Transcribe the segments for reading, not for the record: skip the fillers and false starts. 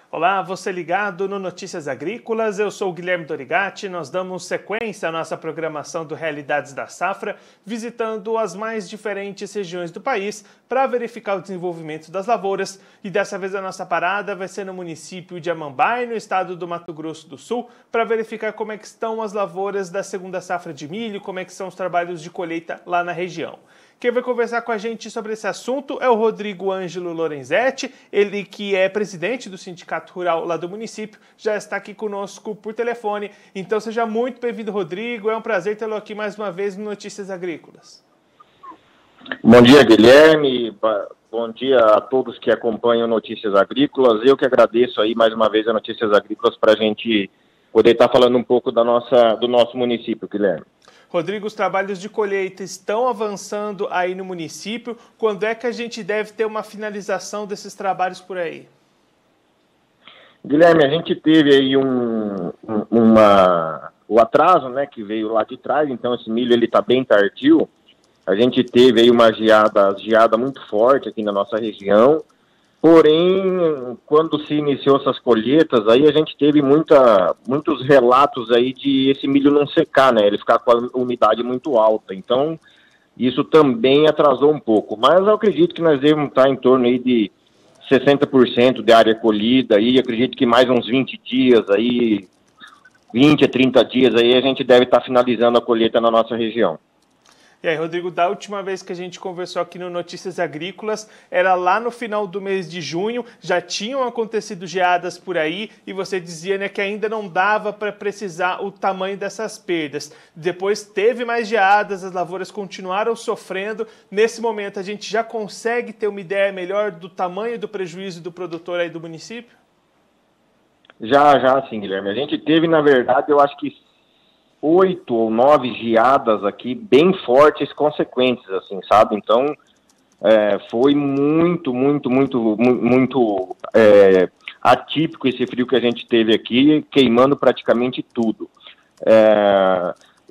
Olá, você ligado no Notícias Agrícolas, eu sou o Guilherme Dorigatti, nós damos sequência à nossa programação do Realidades da Safra, visitando as mais diferentes regiões do país para verificar o desenvolvimento das lavouras, e dessa vez a nossa parada vai ser no município de Amambai, no estado do Mato Grosso do Sul, para verificar como é que estão as lavouras da segunda safra de milho, como é que são os trabalhos de colheita lá na região. Quem vai conversar com a gente sobre esse assunto é o Rodrigo Ângelo Lorenzetti, ele que é presidente do Sindicato Rural lá do município, já está aqui conosco por telefone. Então seja muito bem-vindo, Rodrigo, é um prazer tê-lo aqui mais uma vez no Notícias Agrícolas. Bom dia, Guilherme, bom dia a todos que acompanham Notícias Agrícolas. Eu que agradeço aí mais uma vez a Notícias Agrícolas para a gente poder estar falando um pouco do nosso município, Guilherme. Rodrigo, os trabalhos de colheita estão avançando aí no município. Quando é que a gente deve ter uma finalização desses trabalhos por aí? Guilherme, a gente teve aí o atraso, né, que veio lá de trás, então esse milho ele está bem tardio. A gente teve aí uma geada muito forte aqui na nossa região. Porém, quando se iniciou essas colheitas, aí a gente teve muitos relatos aí de esse milho não secar, né? Ele ficar com a umidade muito alta. Então, isso também atrasou um pouco. Mas eu acredito que nós devemos estar em torno aí de 60% de área colhida. E acredito que mais uns 20 dias aí, 20 a 30 dias aí, a gente deve estar finalizando a colheita na nossa região. E aí, Rodrigo, da última vez que a gente conversou aqui no Notícias Agrícolas, era lá no final do mês de junho, já tinham acontecido geadas por aí, e você dizia, né, que ainda não dava para precisar o tamanho dessas perdas. Depois teve mais geadas, as lavouras continuaram sofrendo. Nesse momento, a gente já consegue ter uma ideia melhor do tamanho do prejuízo do produtor aí do município? Já sim, Guilherme. A gente teve, na verdade, eu acho que 8 ou 9 geadas aqui bem fortes, consequentes, assim, sabe? Então, foi muito atípico esse frio que a gente teve aqui, queimando praticamente tudo.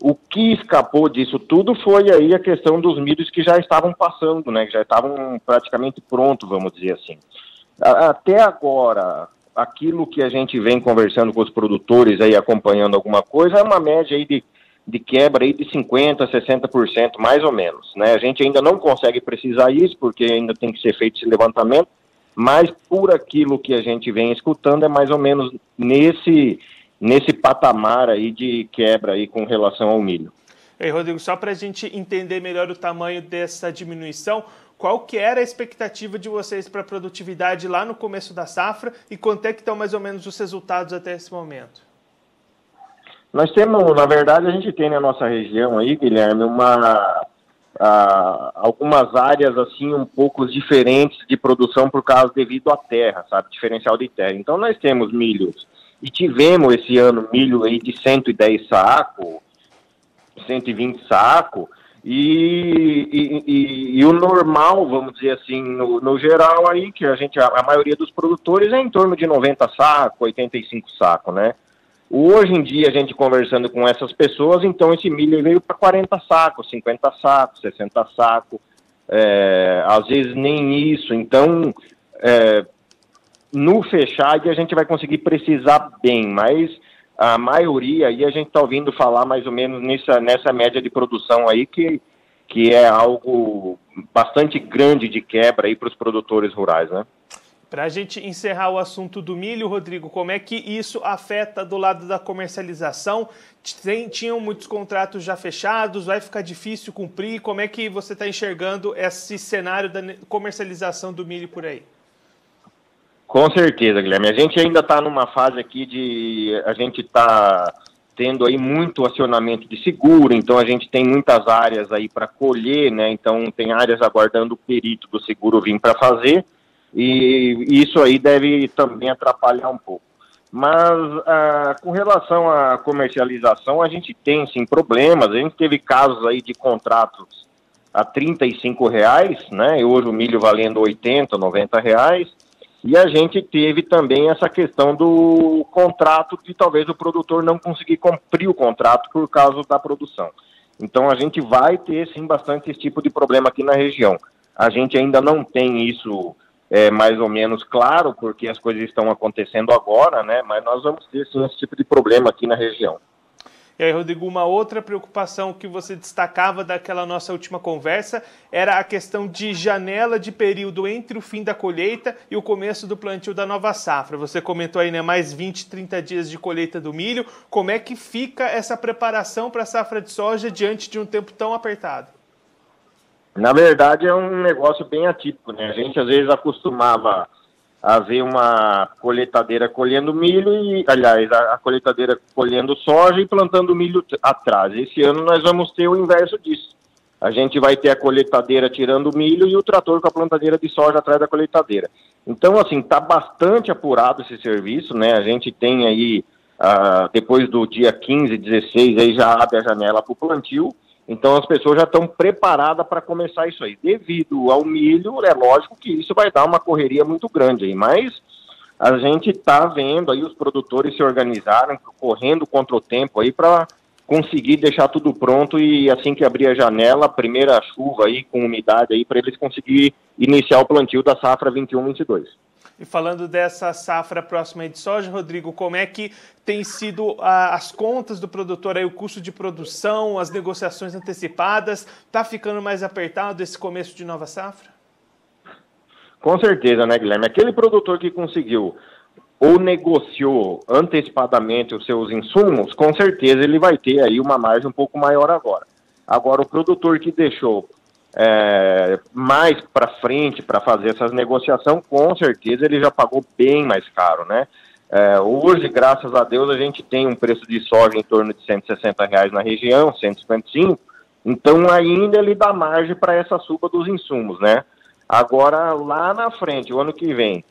O que escapou disso tudo foi aí a questão dos milhos que já estavam passando, né? Que já estavam praticamente prontos, vamos dizer assim. Até agora, aquilo que a gente vem conversando com os produtores aí, acompanhando alguma coisa, é uma média aí de quebra aí de 50%, 60%, mais ou menos, né? A gente ainda não consegue precisar isso, porque ainda tem que ser feito esse levantamento, mas por aquilo que a gente vem escutando, é mais ou menos nesse patamar aí de quebra aí com relação ao milho. E aí, Rodrigo, só para a gente entender melhor o tamanho dessa diminuição, qual que era a expectativa de vocês para a produtividade lá no começo da safra e quanto é que estão mais ou menos os resultados até esse momento? Nós temos, na verdade, a gente tem na nossa região aí, Guilherme, algumas áreas assim um pouco diferentes de produção por causa devido à terra, sabe, diferencial de terra. Então nós temos milhos e tivemos esse ano milho aí de 110 sacos, 120 sacos. E o normal, vamos dizer assim, no geral aí, que a maioria dos produtores é em torno de 90 sacos, 85 sacos, né? Hoje em dia, a gente conversando com essas pessoas, então esse milho veio para 40 sacos, 50 sacos, 60 sacos, às vezes nem isso. Então, no fechado, a gente vai conseguir precisar bem, mas a maioria aí a gente está ouvindo falar mais ou menos nessa média de produção aí, que é algo bastante grande de quebra aí para os produtores rurais, né? Para a gente encerrar o assunto do milho, Rodrigo, como é que isso afeta do lado da comercialização? Tinham muitos contratos já fechados, vai ficar difícil cumprir? Como é que você está enxergando esse cenário da comercialização do milho por aí? Com certeza, Guilherme. A gente ainda está numa fase aqui a gente está tendo aí muito acionamento de seguro, então a gente tem muitas áreas aí para colher, né? Então tem áreas aguardando o perito do seguro vir para fazer, e isso aí deve também atrapalhar um pouco. Mas com relação à comercialização, a gente tem sim problemas. A gente teve casos aí de contratos a R$35, né? E hoje o milho valendo R$80, R$90. E a gente teve também essa questão do contrato, de talvez o produtor não conseguir cumprir o contrato por causa da produção. Então a gente vai ter sim bastante esse tipo de problema aqui na região. A gente ainda não tem isso mais ou menos claro, porque as coisas estão acontecendo agora, né? Mas nós vamos ter sim esse tipo de problema aqui na região. E aí, Rodrigo, uma outra preocupação que você destacava daquela nossa última conversa era a questão de janela de período entre o fim da colheita e o começo do plantio da nova safra. Você comentou aí, né, mais 20, 30 dias de colheita do milho. Como é que fica essa preparação para a safra de soja diante de um tempo tão apertado? Na verdade, é um negócio bem atípico, né? A gente às vezes acostumava a ver uma colheitadeira colhendo milho e, aliás, a colheitadeira colhendo soja e plantando milho atrás. Esse ano nós vamos ter o inverso disso. A gente vai ter a colheitadeira tirando o milho e o trator com a plantadeira de soja atrás da colheitadeira. Então, assim, está bastante apurado esse serviço, né? A gente tem aí, depois do dia 15, 16, aí já abre a janela para o plantio. Então as pessoas já estão preparadas para começar isso aí. Devido ao milho, é lógico que isso vai dar uma correria muito grande aí, mas a gente está vendo aí os produtores se organizarem, correndo contra o tempo aí para conseguir deixar tudo pronto e assim que abrir a janela, a primeira chuva aí com umidade aí para eles conseguirem iniciar o plantio da safra 21-22. E falando dessa safra próxima de soja, Rodrigo, como é que tem sido as contas do produtor, aí, o custo de produção, as negociações antecipadas? Está ficando mais apertado esse começo de nova safra? Com certeza, né, Guilherme? Aquele produtor que conseguiu ou negociou antecipadamente os seus insumos, com certeza ele vai ter aí uma margem um pouco maior agora. Agora, o produtor que deixou mais para frente para fazer essas negociações, com certeza ele já pagou bem mais caro, né? Hoje, graças a Deus, a gente tem um preço de soja em torno de R$160 na região, 155, então ainda ele dá margem para essa suba dos insumos, né? Agora, lá na frente, o ano que vem,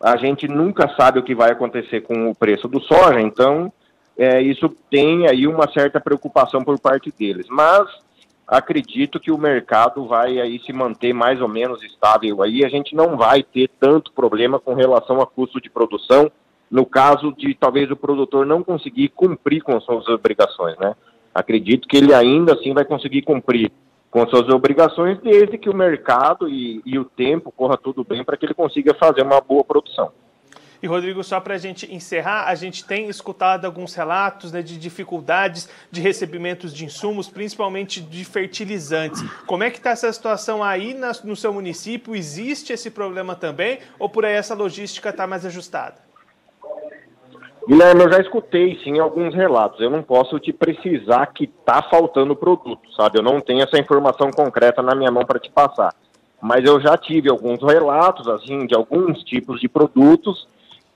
a gente nunca sabe o que vai acontecer com o preço do soja, então isso tem aí uma certa preocupação por parte deles, mas acredito que o mercado vai aí se manter mais ou menos estável aí, a gente não vai ter tanto problema com relação a custo de produção, no caso de talvez o produtor não conseguir cumprir com suas obrigações, né? Acredito que ele ainda assim vai conseguir cumprir com suas obrigações, desde que o mercado e o tempo corra tudo bem para que ele consiga fazer uma boa produção. E, Rodrigo, só para a gente encerrar, a gente tem escutado alguns relatos, né, de dificuldades de recebimentos de insumos, principalmente de fertilizantes. Como é que está essa situação aí no seu município? Existe esse problema também? Ou por aí essa logística está mais ajustada? Guilherme, eu já escutei, sim, alguns relatos. Eu não posso te precisar que está faltando produto, sabe? Eu não tenho essa informação concreta na minha mão para te passar. Mas eu já tive alguns relatos, assim, de alguns tipos de produtos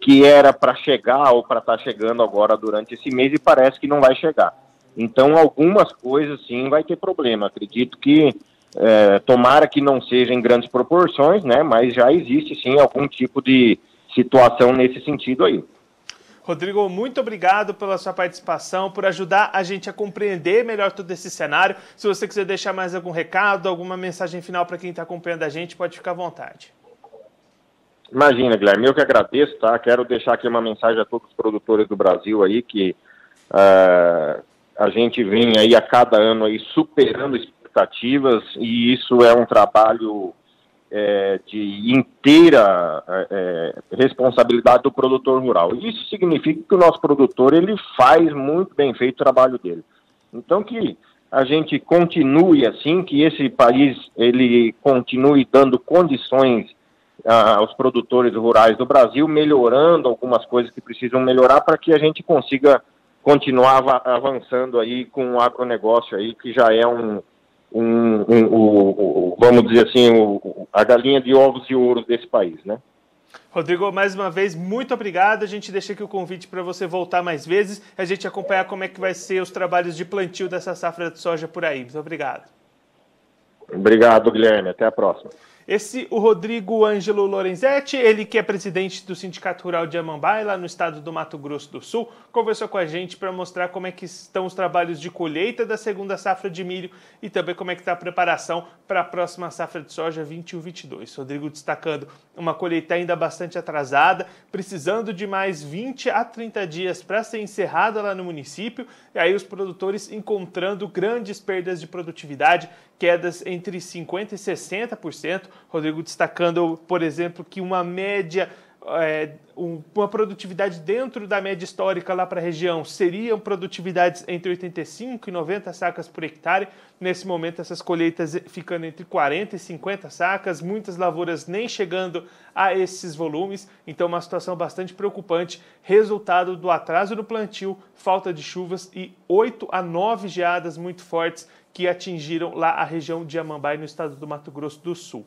que era para chegar ou para estar chegando agora durante esse mês e parece que não vai chegar. Então, algumas coisas, sim, vai ter problema. Acredito que, tomara que não seja em grandes proporções, né? Mas já existe, sim, algum tipo de situação nesse sentido aí. Rodrigo, muito obrigado pela sua participação, por ajudar a gente a compreender melhor todo esse cenário. Se você quiser deixar mais algum recado, alguma mensagem final para quem está acompanhando a gente, pode ficar à vontade. Imagina, Guilherme, eu que agradeço, tá? Quero deixar aqui uma mensagem a todos os produtores do Brasil aí, que a gente vem aí a cada ano aí superando expectativas, e isso é um trabalho de inteira responsabilidade do produtor rural. Isso significa que o nosso produtor, ele faz muito bem feito o trabalho dele. Então, que a gente continue assim, que esse país, ele continue dando condições aos produtores rurais do Brasil, melhorando algumas coisas que precisam melhorar para que a gente consiga continuar avançando aí com o agronegócio aí, que já é vamos dizer assim, a galinha de ovos de ouro desse país, né? Rodrigo, mais uma vez, muito obrigado. A gente deixa aqui o convite para você voltar mais vezes e a gente acompanhar como é que vai ser os trabalhos de plantio dessa safra de soja por aí. Muito obrigado. Obrigado, Guilherme. Até a próxima. O Rodrigo Ângelo Lorenzetti, ele que é presidente do Sindicato Rural de Amambai, lá no estado do Mato Grosso do Sul, conversou com a gente para mostrar como é que estão os trabalhos de colheita da segunda safra de milho e também como é que está a preparação para a próxima safra de soja 21-22. Rodrigo destacando uma colheita ainda bastante atrasada, precisando de mais 20 a 30 dias para ser encerrada lá no município, e aí os produtores encontrando grandes perdas de produtividade, quedas entre 50% e 60%, Rodrigo destacando, por exemplo, que uma média, uma produtividade dentro da média histórica lá para a região seriam produtividades entre 85 e 90 sacas por hectare. Nesse momento, essas colheitas ficando entre 40 e 50 sacas, muitas lavouras nem chegando a esses volumes. Então, uma situação bastante preocupante, resultado do atraso no plantio, falta de chuvas e 8 a 9 geadas muito fortes que atingiram lá a região de Amambai, no estado do Mato Grosso do Sul.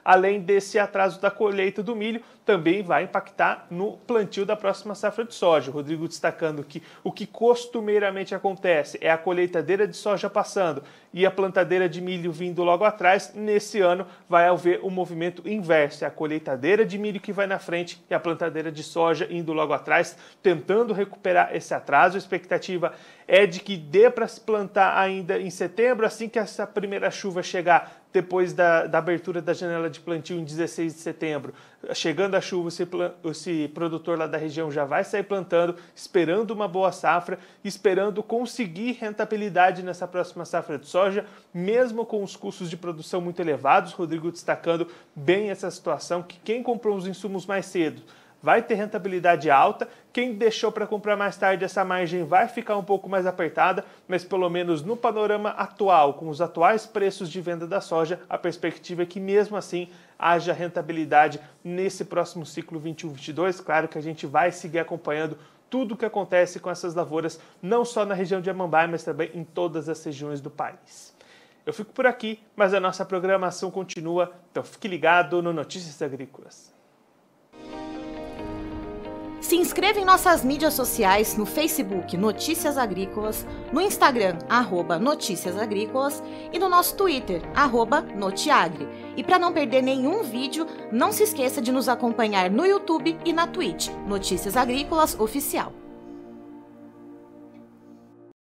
Além desse atraso da colheita do milho, também vai impactar no plantio da próxima safra de soja. O Rodrigo destacando que o que costumeiramente acontece é a colheitadeira de soja passando e a plantadeira de milho vindo logo atrás. Nesse ano vai haver um movimento inverso, é a colheitadeira de milho que vai na frente e a plantadeira de soja indo logo atrás, tentando recuperar esse atraso. A expectativa é de que dê para se plantar ainda em setembro, assim que essa primeira chuva chegar, depois da abertura da janela de plantio em 16 de setembro. Chegando a chuva, esse produtor lá da região já vai sair plantando, esperando uma boa safra, esperando conseguir rentabilidade nessa próxima safra de soja, mesmo com os custos de produção muito elevados. Rodrigo destacando bem essa situação, que quem comprou os insumos mais cedo vai ter rentabilidade alta, quem deixou para comprar mais tarde, essa margem vai ficar um pouco mais apertada, mas pelo menos no panorama atual, com os atuais preços de venda da soja, a perspectiva é que mesmo assim haja rentabilidade nesse próximo ciclo 21-22. Claro que a gente vai seguir acompanhando tudo o que acontece com essas lavouras, não só na região de Amambai, mas também em todas as regiões do país. Eu fico por aqui, mas a nossa programação continua, então fique ligado no Notícias Agrícolas. Se inscreva em nossas mídias sociais, no Facebook Notícias Agrícolas, no Instagram @Notícias Agrícolas e no nosso Twitter @Notiagre. E para não perder nenhum vídeo, não se esqueça de nos acompanhar no YouTube e na Twitch, Notícias Agrícolas Oficial.